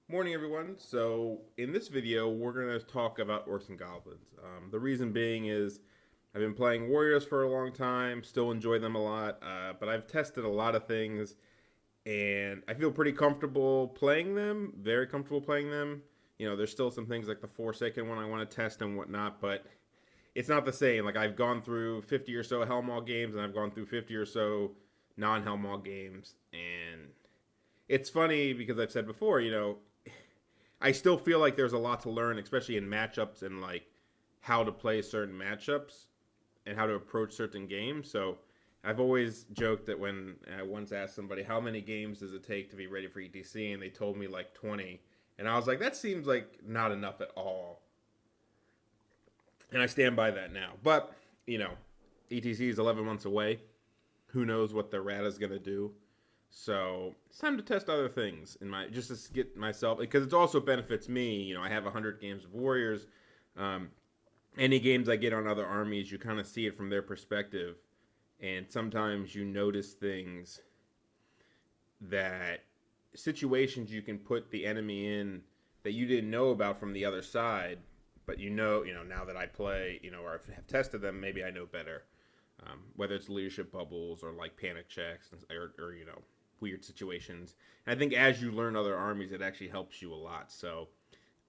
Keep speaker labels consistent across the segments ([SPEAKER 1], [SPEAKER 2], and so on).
[SPEAKER 1] Morning, everyone. So, in this video, we're going to talk about Orcs and Goblins. The reason being is I've been playing Warriors for a long time, still enjoy them a lot, but I've tested a lot of things, and I feel pretty comfortable playing them, very comfortable playing them. There's still some things like the Forsaken one I want to test and whatnot, but it's not the same. Like, I've gone through 50 or so Hellmaul games, and I've gone through 50 or so non-Hellmaul games, and it's funny because I've said before, I still feel like there's a lot to learn, especially in matchups and like how to play certain matchups and how to approach certain games. So I've always joked that when I once asked somebody how many games does it take to be ready for ETC, and they told me like 20, and I was like, that seems like not enough at all, and I stand by that now. But you know, ETC is 11 months away. Who knows what the rat is gonna do? So it's time to test other things in my just to get myself because it also benefits me. I have 100 games of Warriors. Um, any games I get on other armies, you kind of see it from their perspective, and sometimes you notice things that situations you can put the enemy in that you didn't know about from the other side, but now that I play, or have tested them, maybe I know better. Whether it's leadership bubbles or like panic checks or weird situations. And I think as you learn other armies, it actually helps you a lot. So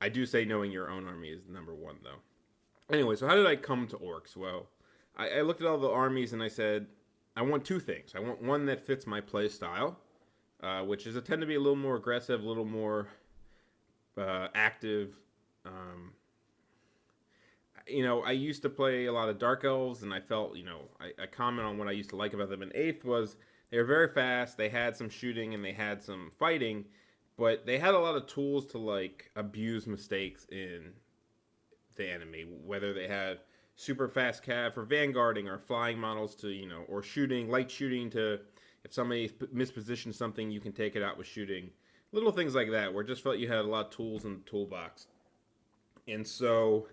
[SPEAKER 1] I do say knowing your own army is number one, though. Anyway, so how did I come to Orcs? Well, I looked at all the armies and I said, I want two things. I want one that fits my play style, which is I tend to be a little more aggressive, a little more active. Um, I used to play a lot of Dark Elves, and I felt, I comment on what I used to like about them in 8th was they were very fast, they had some shooting, and they had some fighting, but they had a lot of tools to, like, abuse mistakes in the enemy, whether they had super fast cav for vanguarding or flying models to, or shooting, light shooting to, if somebody mispositions something, you can take it out with shooting. Little things like that, where it just felt you had a lot of tools in the toolbox. And so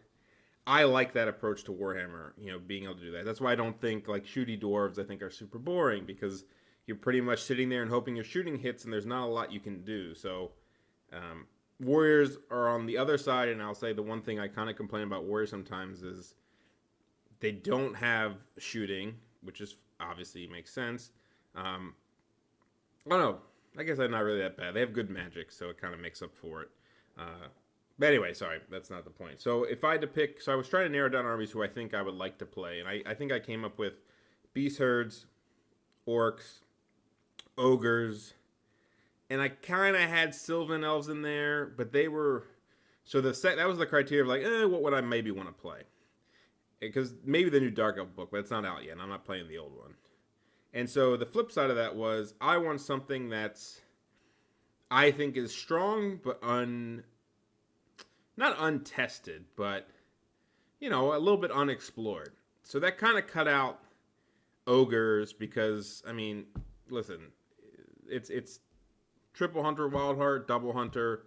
[SPEAKER 1] I like that approach to Warhammer, being able to do that. That's why I don't think like shooty dwarves I think are super boring because you're pretty much sitting there and hoping your shooting hits and there's not a lot you can do. So Warriors are on the other side, and I'll say the one thing I kind of complain about Warriors sometimes is they don't have shooting, which is obviously makes sense. I don't know. I guess they're not really that bad. They have good magic, so it kind of makes up for it. But anyway, sorry, that's not the point. So if I had to pick, so I was trying to narrow down armies who I think I would like to play, and I think I came up with beast herds, orcs, ogres, and I kind of had sylvan elves in there, but they were so that was the criteria of like, what would I maybe want to play? Because maybe the new Dark Elf book, but it's not out yet, and I'm not playing the old one. And so the flip side of that was I want something that's I think is strong but not untested, but a little bit unexplored. So that kind of cut out ogres because I mean, listen, it's triple hunter, wild heart, double hunter,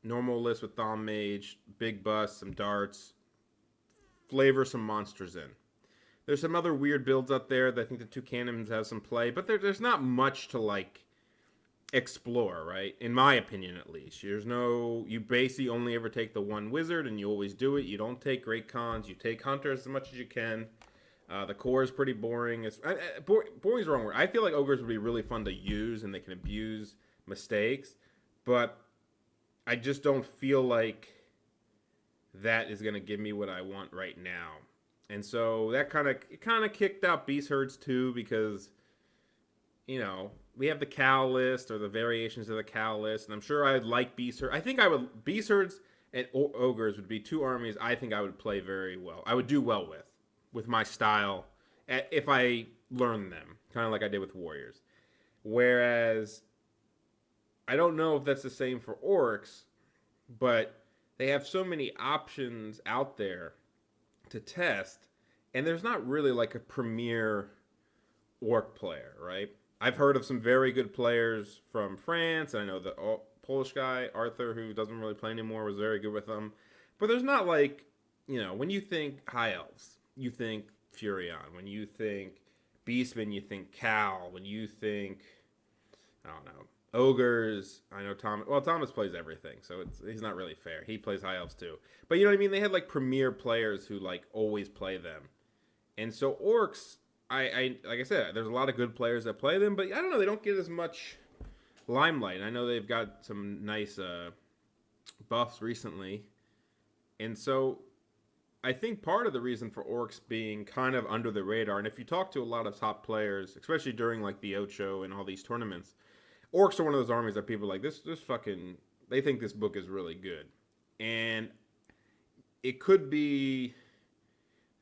[SPEAKER 1] normal list with thom mage, big bust, some darts, flavor some monsters in. There's some other weird builds up there that I think the two cannons have some play, but there's not much to like explore, right? In my opinion, at least. You basically only ever take the one wizard, and you always do it. You don't take great cons. You take hunters as much as you can. The core is pretty boring. Boring is the wrong word. I feel like ogres would be really fun to use, and they can abuse mistakes, but I just don't feel like that is going to give me what I want right now. And so that kind of kicked out beast herds too because we have the cow list or the variations of the cow list, and I'm sure I'd like beast herds. I think I would beast herds and ogres would be two armies I think I would play very well. I would do well with my style if I learn them, kind of like I did with warriors. Whereas I don't know if that's the same for orcs, but they have so many options out there to test, and there's not really like a premier orc player, right? I've heard of some very good players from France. And I know the Polish guy Arthur, who doesn't really play anymore, was very good with them. But there's not like when you think high elves, you think Furion. When you think Beastman, you think Cal. When you think I don't know, ogres. I know Thomas. Well, Thomas plays everything, so he's not really fair. He plays high elves too, but you know what I mean. They had like premier players who like always play them, and so orcs. I like I said, there's a lot of good players that play them, but I don't know. They don't get as much limelight. I know they've got some nice buffs recently, and so I think part of the reason for orcs being kind of under the radar, and if you talk to a lot of top players, especially during like the Ocho and all these tournaments, orcs are one of those armies that people are like this fucking. They think this book is really good, and it could be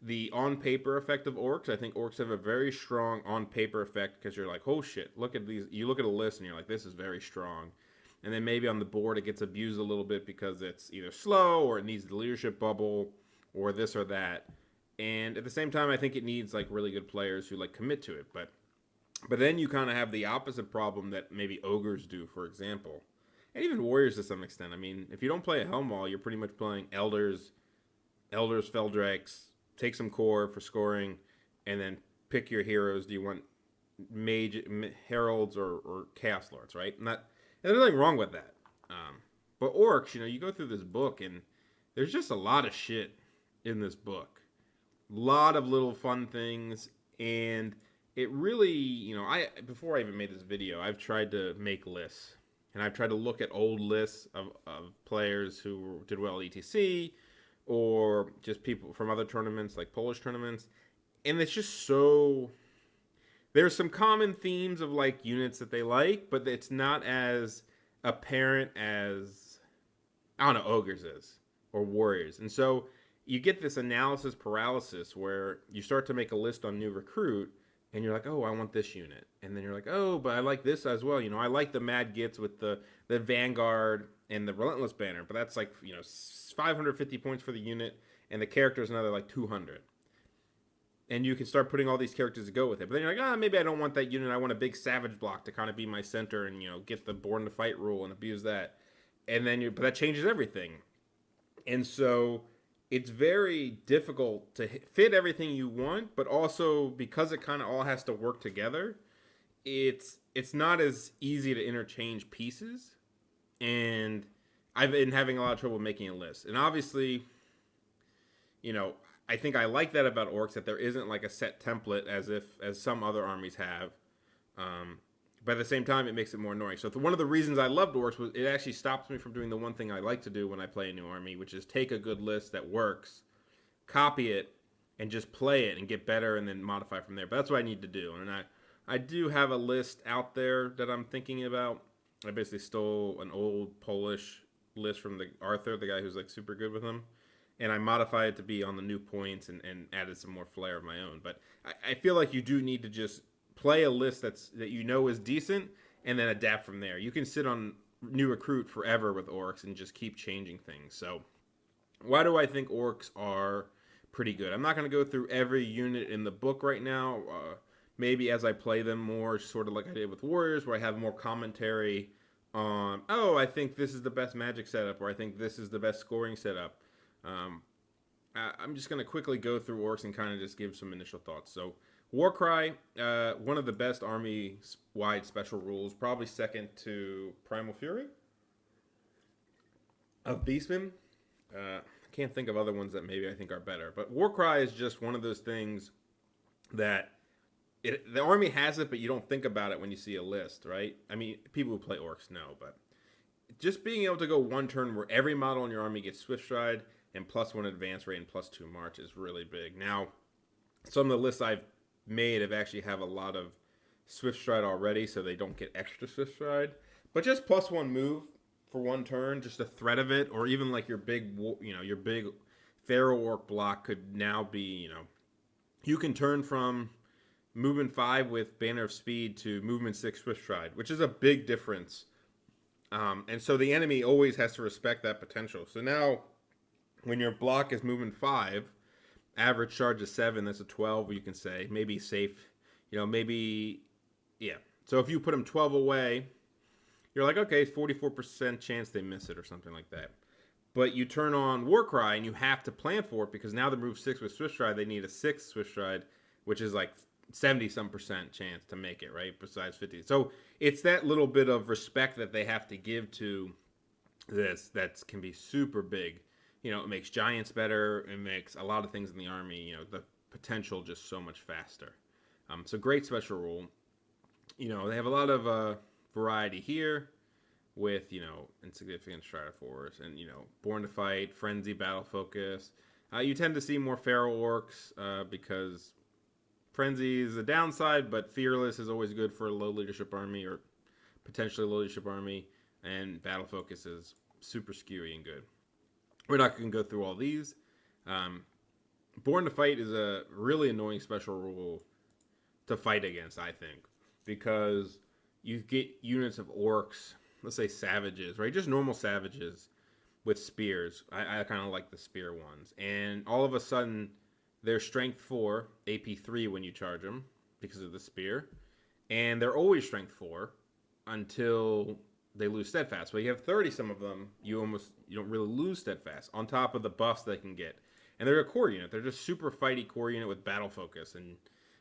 [SPEAKER 1] the on paper effect of orcs. I think orcs have a very strong on paper effect because you're like, oh shit, look at these. You look at a list and you're like, this is very strong. And then maybe on the board it gets abused a little bit because it's either slow or it needs the leadership bubble or this or that. And at the same time, I think it needs like really good players who like commit to it. But then you kind of have the opposite problem that maybe ogres do, for example, and even warriors to some extent. I mean, if you don't play a helm wall, you're pretty much playing elders, Feldrakes. Take some core for scoring, and then pick your heroes. Do you want mage, heralds, or chaos lords? Right? And there's nothing wrong with that. But orcs, you know, you go through this book, and there's just a lot of shit in this book. A lot of little fun things, and it really, you know, before I even made this video, I've tried to make lists, and I've tried to look at old lists of players who did well at ETC, or just people from other tournaments, like Polish tournaments. And it's just so... There's some common themes of, like, units that they like, but it's not as apparent as, I don't know, ogres is, or warriors. And so you get this analysis paralysis where you start to make a list on new recruit, and you're like, oh, I want this unit. And then you're like, oh, but I like this as well. You know, I like the Mad Gits with the Vanguard and the Relentless Banner, but that's like, you know, 550 points for the unit, and the character is another like 200. And you can start putting all these characters to go with it. But then you're like, maybe I don't want that unit. I want a big savage block to kind of be my center and, you know, get the born to fight rule and abuse that. And then but that changes everything. And so it's very difficult to fit everything you want, but also because it kind of all has to work together, it's not as easy to interchange pieces. And I've been having a lot of trouble making a list. And obviously, you know, I think I like that about orcs, that there isn't like a set template as some other armies have. But at the same time, it makes it more annoying. So one of the reasons I loved orcs was it actually stops me from doing the one thing I like to do when I play a new army, which is take a good list that works, copy it, and just play it and get better and then modify from there. But that's what I need to do. And I do have a list out there that I'm thinking about. I basically stole an old Polish list from Arthur, the guy who's like super good with them, and I modified it to be on the new points and added some more flair of my own. But I feel like you do need to just play a list that you know is decent and then adapt from there. You can sit on new recruit forever with orcs and just keep changing things. So why do I think orcs are pretty good? I'm not going to go through every unit in the book right now. Maybe as I play them more, sort of like I did with warriors, where I have more commentary on, oh, I think this is the best magic setup, or I think this is the best scoring setup. I'm just going to quickly go through orcs and kind of just give some initial thoughts. So Warcry, one of the best army-wide special rules, probably second to Primal Fury of Beastmen. I can't think of other ones that maybe I think are better. But Warcry is just one of those things that the army has it, but you don't think about it when you see a list, right? I mean, people who play orcs know, but just being able to go one turn where every model in your army gets Swift Stride and +1 advance rate and +2 march is really big. Now, some of the lists I've made have a lot of Swift Stride already, so they don't get extra Swift Stride. But just +1 move for one turn, just the threat of it, or even like your big Pharaoh Orc block could now be, you can turn from movement 5 with Banner of Speed to movement 6 Swift Stride, which is a big difference. And so the enemy always has to respect that potential. So now, when your block is movement 5, average charge is 7, that's a 12, you can say. Maybe safe, So if you put them 12 away, you're like, okay, 44% chance they miss it or something like that. But you turn on Warcry and you have to plan for it because now they move 6 with Swift Stride, they need a 6 Swift Stride, which is like 70% chance to make it, right? Besides 50. So it's that little bit of respect that they have to give to this that can be super big. It makes giants better. It makes a lot of things in the army, the potential just so much faster. So great special rule. They have a lot of variety here with, insignificant Stratoforce and, Born to Fight, Frenzy, Battle Focus. You tend to see more Feral Orcs because Frenzy is a downside, but Fearless is always good for a low leadership army or potentially low leadership army, and Battle Focus is super skewy and good. We're not going to go through all these. Born to Fight is a really annoying special rule to fight against, I think, because you get units of orcs, let's say savages, right? Just normal savages with spears. I kind of like the spear ones. And all of a sudden, they're strength 4, AP 3 when you charge them because of the spear. And they're always strength 4 until they lose steadfast. But you have 30 some of them, you don't really lose steadfast on top of the buffs they can get. And they're a core unit. They're just super fighty core unit with battle focus. And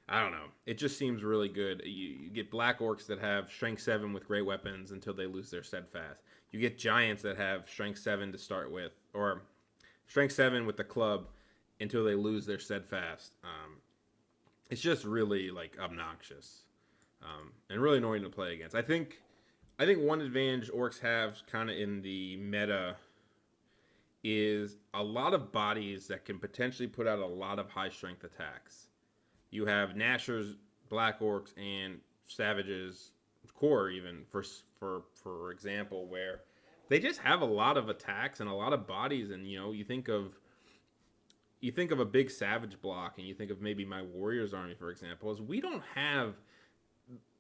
[SPEAKER 1] I don't know. It just seems really good. You get black orcs that have strength 7 with great weapons until they lose their steadfast. You get giants that have strength 7 to start with, or strength 7 with the club until they lose their steadfast. It's just really like obnoxious and really annoying to play against. I think one advantage orcs have kind of in the meta is a lot of bodies that can potentially put out a lot of high strength attacks. You have Nashers, Black Orcs, and Savages core even for example, where they just have a lot of attacks and a lot of bodies. And you think of a big Savage block, and you think of maybe my Warriors army, for example, is we don't have.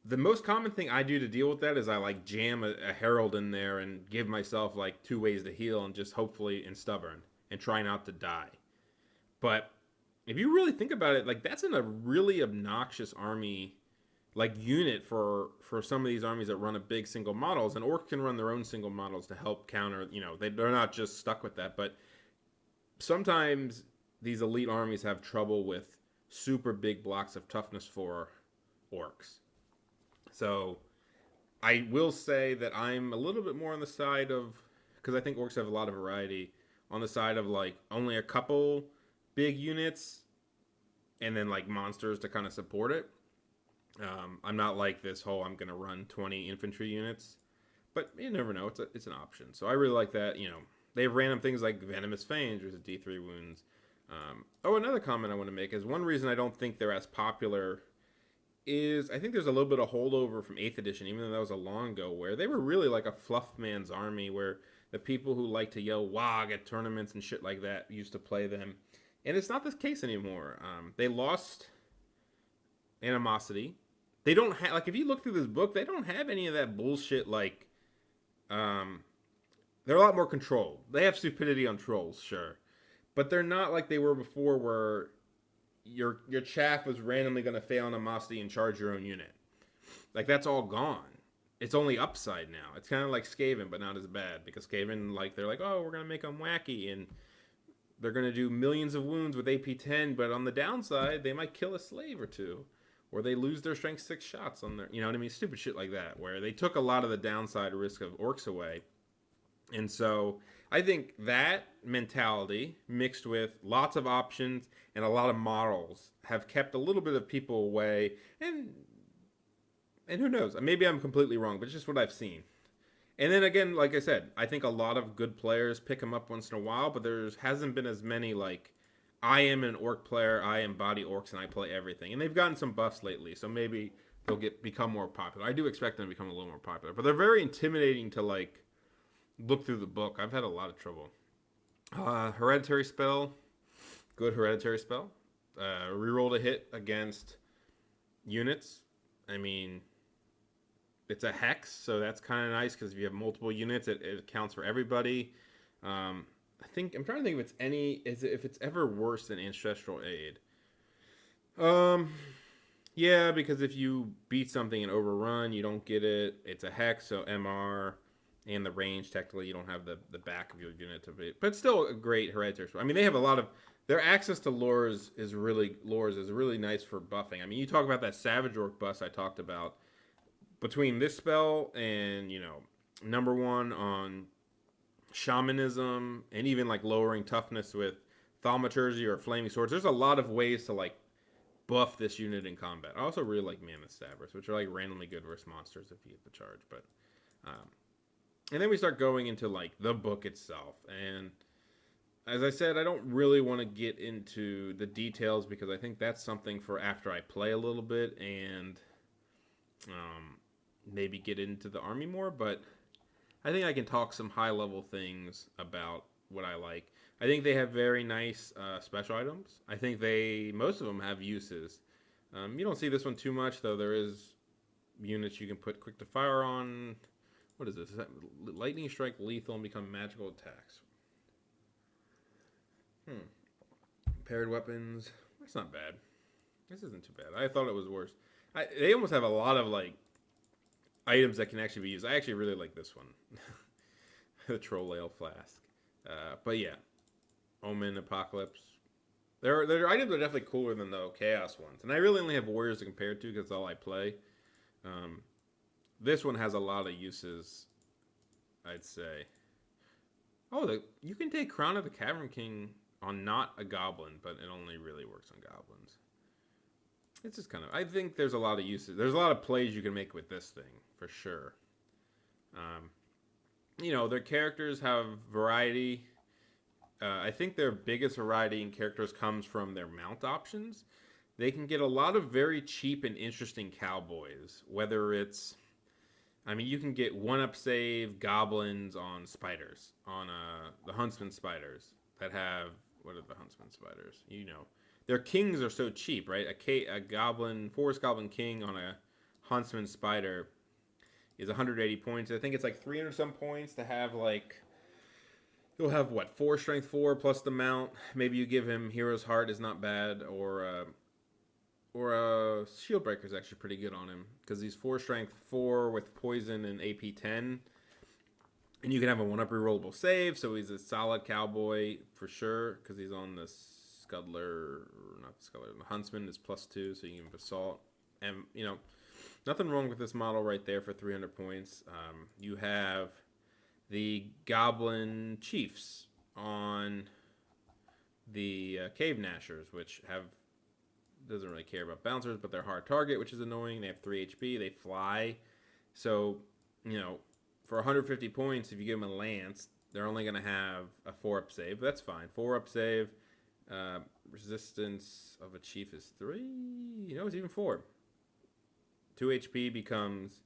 [SPEAKER 1] The most common thing I do to deal with that is I like jam a Herald in there and give myself like 2 ways to heal and just hopefully and stubborn and try not to die. But if you really think about it, like that's in a really obnoxious army like unit for some of these armies that run a big single models, and Orcs can run their own single models to help counter, they're not just stuck with that. But sometimes these elite armies have trouble with super big blocks of toughness for Orcs. So I will say that I'm a little bit more on the side of, because I think Orcs have a lot of variety, on the side of like only a couple big units and then like monsters to kind of support it. I'm not like this whole I'm going to run 20 infantry units, but you never know. It's an option. So I really like that. They have random things like Venomous Fangs, which is D3 wounds. Another comment I want to make is one reason I don't think they're as popular is I think there's a little bit of holdover from 8th edition, even though that was a long ago, where they were really like a fluff man's army, where the people who like to yell WOG at tournaments and shit like that used to play them. And it's not the case anymore. They lost animosity. They don't have, like, if you look through this book, they don't have any of that bullshit, like, they're a lot more controlled. They have stupidity on trolls, sure. But they're not like they were before, where your chaff was randomly going to fail animosity and charge your own unit. Like, that's all gone. It's only upside now. It's kind of like Skaven, but not as bad. Because Skaven, like, they're like, oh, we're going to make them wacky, and they're going to do millions of wounds with AP 10, but on the downside, they might kill a slave or two. Or they lose their strength 6 shots on their, you know what I mean? Stupid shit like that, where they took a lot of the downside risk of Orcs away. And so I think that mentality mixed with lots of options and a lot of models have kept a little bit of people away. And who knows? Maybe I'm completely wrong, but it's just what I've seen. And then again, like I said, I think a lot of good players pick them up once in a while, but there hasn't been as many like, I am an Orc player, I embody Orcs, and I play everything. And they've gotten some buffs lately, so maybe they'll become more popular. I do expect them to become a little more popular, but they're very intimidating to like look through the book. I've had a lot of trouble. Hereditary spell, good hereditary spell. Reroll to hit against units. I mean, it's a hex, so that's kind of nice because if you have multiple units, it counts for everybody. I'm trying to think if it's ever worse than Ancestral Aid. Yeah, because if you beat something and overrun, you don't get it. It's a hex, so MR. and the range. Technically, you don't have the back of your unit to be, but still a great hereditary. I mean, they have a lot of their access to lures is really nice for buffing. I mean, you talk about that Savage Orc bust I talked about. Between this spell and number one on shamanism and even like lowering toughness with thaumaturgy or flaming swords, there's a lot of ways to like buff this unit in combat. I also really like Mammoth Stabbers, which are like randomly good versus monsters if you get the charge. But and then we start going into like the book itself. And as I said, I don't really want to get into the details because I think that's something for after I play a little bit and maybe get into the army more. But I think I can talk some high level things about what I like. I think they have very nice special items. I think most of them have uses. You don't see this one too much, though. There is units you can put quick to fire on. What is this? Is that lightning strike lethal and become magical attacks? Paired weapons. That's not bad. This isn't too bad. I thought it was worse. They almost have a lot of like items that can actually be used. I actually really like this one. The Troll Ale Flask. But yeah. Omen, Apocalypse. Their items are definitely cooler than the Chaos ones. And I really only have Warriors to compare it to because that's all I play. This one has a lot of uses, I'd say. Oh, you can take Crown of the Cavern King on not a Goblin, but it only really works on Goblins. It's just kind of... I think there's a lot of uses. There's a lot of plays you can make with this thing, for sure. Their characters have variety. I think their biggest variety in characters comes from their mount options. They can get a lot of very cheap and interesting cowboys. Whether it's... you can get 1-up save goblins on spiders. On the Huntsman spiders that have... What are the Huntsman spiders? Their kings are so cheap, right? A goblin, Forest Goblin King on a Huntsman Spider is 180 points. I think it's like 300 some points to have like... You'll have, 4 strength 4 plus the mount. Maybe you give him Hero's Heart is not bad. Or Shieldbreaker is actually pretty good on him. Because he's 4 strength 4 with poison and AP 10. And you can have a 1-up rerollable save. So he's a solid cowboy for sure. Because he's on the Scuddler, not the Scuddler, the Huntsman is +2, so you can have Assault. And, nothing wrong with this model right there for 300 points. You have the Goblin Chiefs on the Cave Gnashers, which doesn't really care about bouncers, but they're hard target, which is annoying. They have 3 HP, they fly. So, for 150 points, if you give them a Lance, they're only going to have a 4-up save. That's fine. 4-up save. Resistance of a chief is 3. It's even 4. 2 HP becomes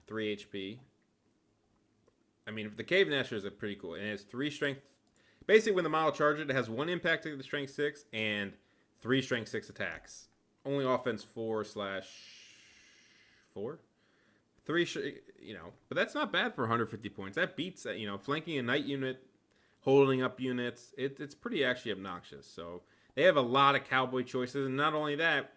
[SPEAKER 1] 3 HP. The Cave Gnashers are pretty cool. And it has 3 strength. Basically, when the model charges, it has 1 impact to the strength 6 and 3 strength 6 attacks. Only offense 4/4. 3, but that's not bad for 150 points. That beats that, flanking a knight unit, holding up units. It's pretty actually obnoxious. So they have a lot of cowboy choices. And not only that,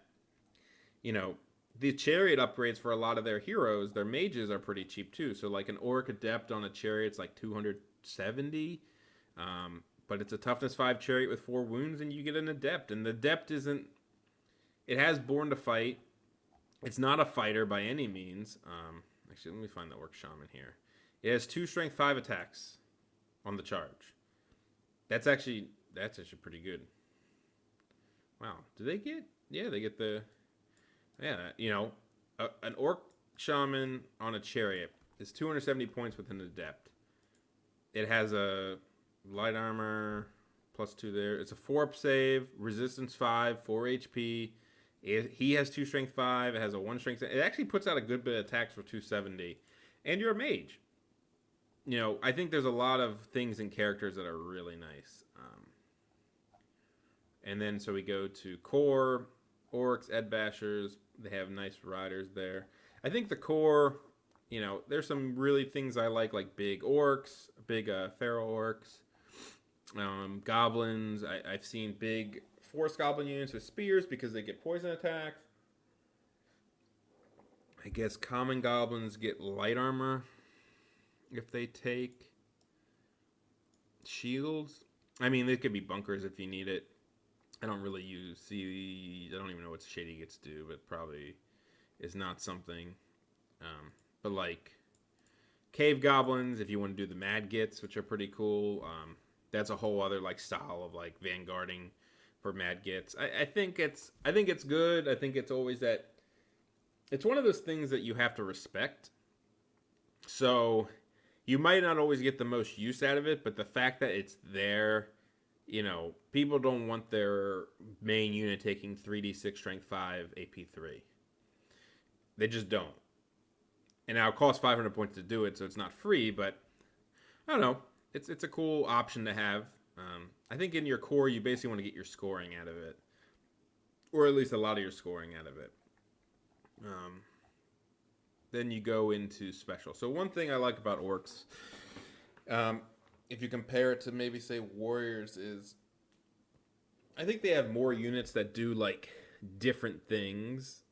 [SPEAKER 1] the chariot upgrades for a lot of their heroes, their mages are pretty cheap too. So like an Orc Adept on a chariot's like 270. But it's a toughness 5 chariot with 4 wounds and you get an Adept. And the Adept it has Born to Fight. It's not a fighter by any means. Actually, let me find the Orc Shaman here. It has 2 strength 5 attacks on the charge. That's actually pretty good. Wow. Do they get... Yeah, they get the... Yeah, an Orc Shaman on a chariot is 270 points with an Adept. It has a light armor, +2 there. It's a 4-up save, resistance 5, 4 HP. He has 2 strength 5. It has a 1 strength. It actually puts out a good bit of attacks for 270. And you're a mage. I think there's a lot of things in characters that are really nice. And then so we go to core, Orcs, Ed Bashers. They have nice riders there. I think the core, there's some really things I like big Orcs, big Feral Orcs, Goblins. I've seen big Forest Goblin units with spears because they get poison attacks. I guess common Goblins get light armor. if they take shields, I mean, they could be bunkers if you need it. I don't really I don't even know what shady gets do, but probably is not something. But like cave goblins, if you want to do the mad gits, which are pretty cool, that's a whole other like style of like vanguarding for mad gits. I think it's good. I think it's always that. It's one of those things that you have to respect. So you might not always get the most use out of it, but the fact that it's there, people don't want their main unit taking 3d6 strength 5 AP3. They just don't. And now it costs 500 points to do it, so it's not free, but I don't know. It's a cool option to have. I think in your core, you basically want to get your scoring out of it, or at least a lot of your scoring out of it. Then you go into special. So one thing I like about orcs, if you compare it to maybe say warriors, is I think they have more units that do like different things,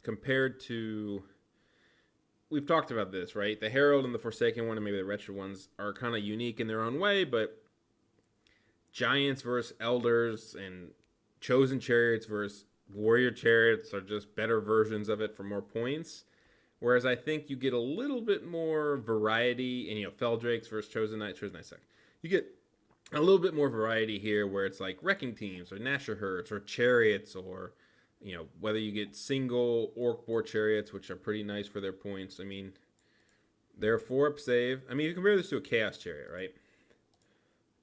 [SPEAKER 1] compared to. We've talked about this, right? The Herald and the Forsaken one and maybe the Wretched ones are kind of unique in their own way, but Giants versus Elders and Chosen Chariots versus Warrior Chariots are just better versions of it for more points. Whereas I think you get a little bit more variety in, Feldrakes versus Chosen Knight Sec. You get a little bit more variety here where it's like Wrecking Teams or Nasher Herds or Chariots or whether you get single Orc Boar Chariots, which are pretty nice for their points. I mean, they're a 4-up save. I mean, you compare this to a Chaos Chariot, right?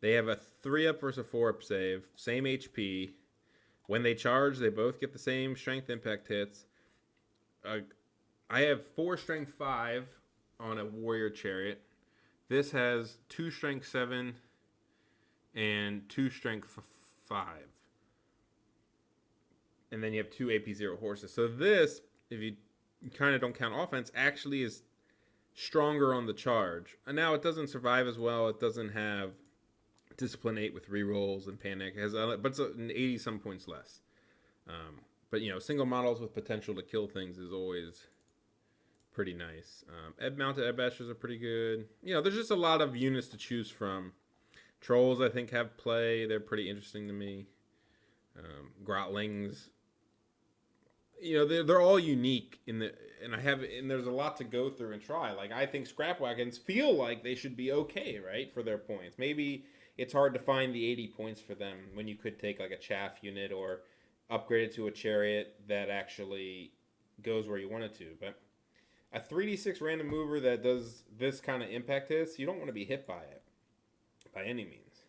[SPEAKER 1] They have a 3-up versus a 4-up save, same HP. When they charge, they both get the same strength impact hits. I have 4 strength 5 on a Warrior Chariot. This has 2 strength 7 and 2 strength 5. And then you have 2 AP0 horses. So this, if you kind of don't count offense, actually is stronger on the charge. And now it doesn't survive as well. It doesn't have Discipline 8 with rerolls and panic. It has, but it's an 80 some points less. But single models with potential to kill things is always pretty nice. Mounted Ed Bashers are pretty good. There's just a lot of units to choose from. Trolls, I think, have play. They're pretty interesting to me. Grotlings, they're all unique and there's a lot to go through and try. Like, I think scrap wagons feel like they should be okay, right, for their points. Maybe it's hard to find the 80 points for them when you could take like a chaff unit or upgrade it to a chariot that actually goes where you want it to. But a 3d6 random mover that does this kind of impact hits, you don't want to be hit by it by any means.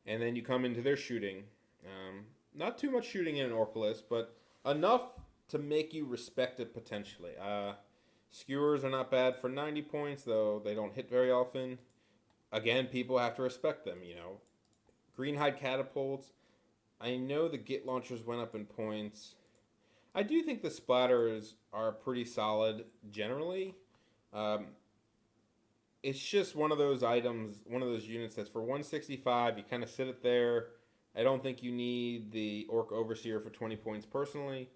[SPEAKER 1] And then you come into their shooting. Not too much shooting in an orc list, but enough to make you respect it potentially. Skewers are not bad for 90 points, though they don't hit very often. Again, people have to respect them, Greenhide catapults. I know the Git launchers went up in points. I do think the splatters are pretty solid generally. It's just one of those items, one of those units that's for 165, you kind of sit it there. I don't think you need the Orc Overseer for 20 points personally.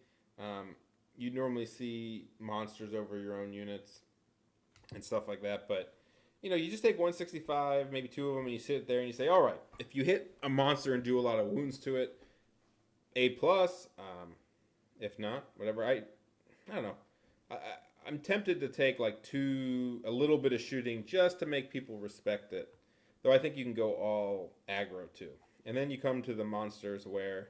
[SPEAKER 1] You normally see monsters over your own units and stuff like that. But, you just take 165, maybe 2 of them, and you sit there and you say, all right, if you hit a monster and do a lot of wounds to it, A+. If not, whatever. I don't know. I'm tempted to take like a little bit of shooting just to make people respect it. Though I think you can go all aggro too. And then you come to the monsters where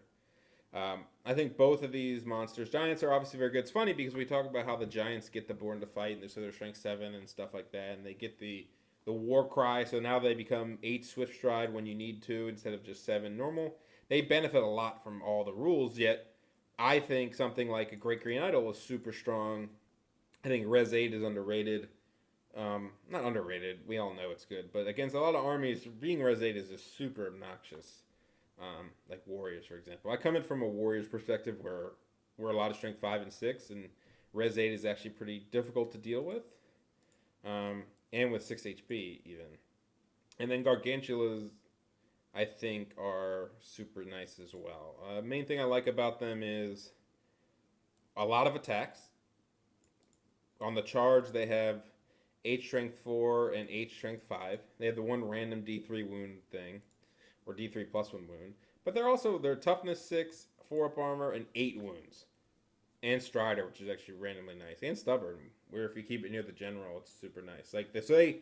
[SPEAKER 1] I think both of these monsters, giants are obviously very good. It's funny because we talk about how the giants get the Born to Fight, and so they're strength 7 and stuff like that, and they get the war cry, so now they become 8 swift stride when you need to instead of just 7 normal. They benefit a lot from all the rules, yet I think something like a Great Green Idol is super strong. I think Res 8 is underrated. Not underrated, we all know it's good, but against a lot of armies, being Res 8 is just super obnoxious. Like Warriors, for example. I come in from a Warriors perspective where we're a lot of strength 5 and 6, and Res 8 is actually pretty difficult to deal with. And with 6 HP, even. And then Gargantulas, I think, are super nice as well. Main thing I like about them is a lot of attacks. On the charge, they have 8 strength 4, and 8 strength 5. They have the one random D3 wound thing, or D3 plus 1 wound. But they're toughness 6, 4 up armor, and 8 wounds. And Strider, which is actually randomly nice. And Stubborn, where if you keep it near the general, it's super nice. Like they say,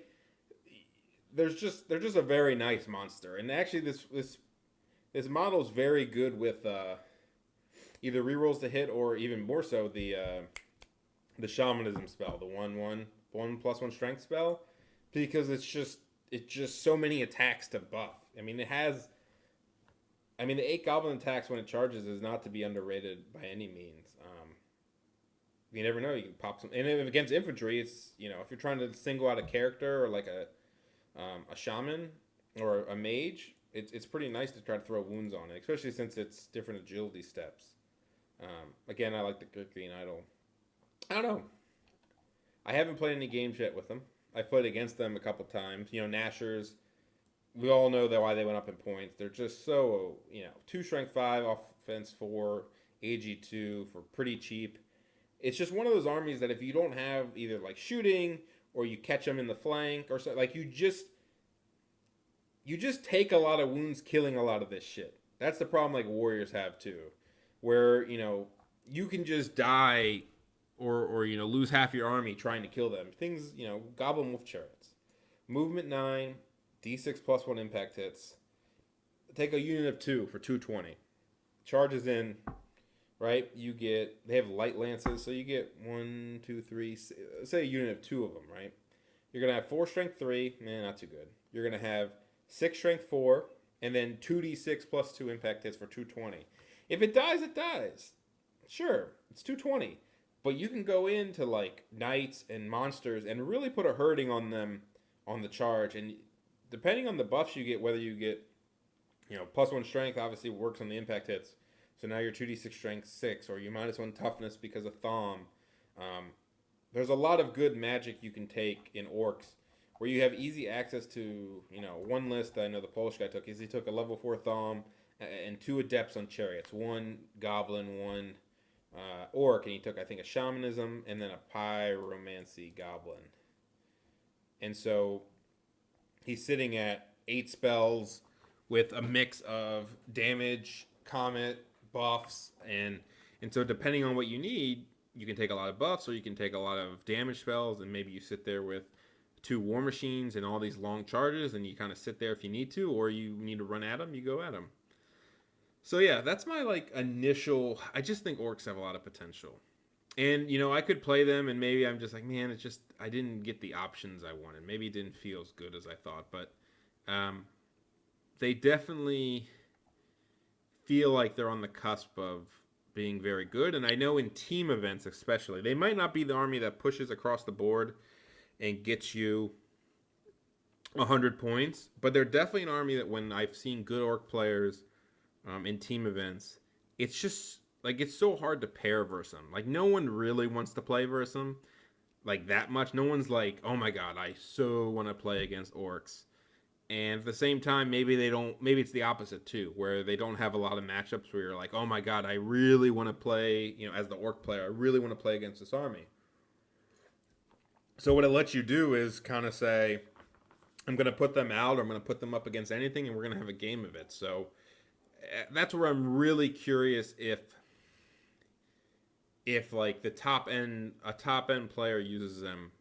[SPEAKER 1] they're just a very nice monster. And actually, this model is very good with either rerolls to hit or even more so the shamanism spell, the 1/1 strength spell, because it's just so many attacks to buff. I mean, the 8 goblin attacks when it charges is not to be underrated by any means. You never know, you can pop some. And if against infantry, it's, if you're trying to single out a character or like a shaman or a mage, it's pretty nice to try to throw wounds on it, especially since it's different agility steps. Again, I like the Green Idol. I don't know. I haven't played any games yet with them. I've played against them a couple times. Nashers, we all know why they went up in points. They're just so, 2 strength 5, offense 4, AG 2 for pretty cheap. It's just one of those armies that if you don't have either like shooting or you catch them in the flank or so, like you just take a lot of wounds killing a lot of this shit. That's the problem like warriors have too, where you can just die or lose half your army trying to kill them. Things, Goblin Wolf Chariots, movement 9, D6 plus 1 impact hits. Take a unit of 2 for 220. Charges in. Right, they have light lances, so you get 1, 2, 3, say a unit of 2 of them, right? You're going to have 4 strength 3, not too good. You're going to have 6 strength 4, and then 2d6 plus 2 impact hits for 220. If it dies, it dies. Sure, it's 220. But you can go into like knights and monsters and really put a hurting on them on the charge. And depending on the buffs you get, whether you get, plus 1 strength obviously works on the impact hits. So now you're 2d6 strength 6, or you -1 toughness because of Thom. There's a lot of good magic you can take in Orcs, where you have easy access to, one list that I know the Polish guy took is he took a level 4 Thom and 2 Adepts on Chariots, 1 Goblin, 1 Orc, and he took, I think, a Shamanism and then a Pyromancy Goblin. And so he's sitting at 8 spells with a mix of damage, Comet, buffs, and so depending on what you need, you can take a lot of buffs or you can take a lot of damage spells, and maybe you sit there with 2 war machines and all these long charges, and you kind of sit there if you need to, or you need to run at them, you go at them. So yeah, that's my initial. I just think Orcs have a lot of potential, and I could play them, and maybe I'm just like, man, it's just I didn't get the options I wanted. Maybe it didn't feel as good as I thought, but they definitely feel like they're on the cusp of being very good. And I know in team events especially, they might not be the army that pushes across the board and gets you 100 points, but they're definitely an army that when I've seen good Orc players in team events, it's just it's so hard to pair versus them. No one really wants to play versus them that much. No one's like, oh my god, I so want to play against Orcs. And at the same time, maybe it's the opposite too, where they don't have a lot of matchups where you're like, oh my god, I really want to play, as the Orc player, I really want to play against this army. So what it lets you do is kind of say, I'm going to put them out, or I'm going to put them up against anything, and we're going to have a game of it. So that's where I'm really curious if a top end player uses them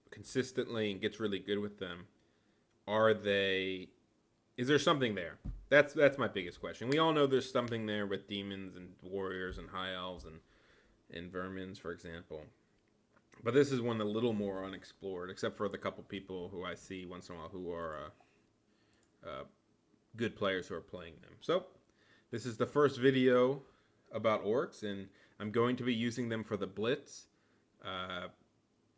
[SPEAKER 1] consistently and gets really good with them. Is there something there? That's my biggest question. We all know there's something there with demons and warriors and high elves and vermins, for example. But this is one a little more unexplored, except for the couple people who I see once in a while who are good players who are playing them. So this is the first video about Orcs, and I'm going to be using them for the Blitz.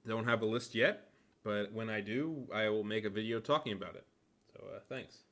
[SPEAKER 1] Don't have a list yet, but when I do, I will make a video talking about it. So thanks.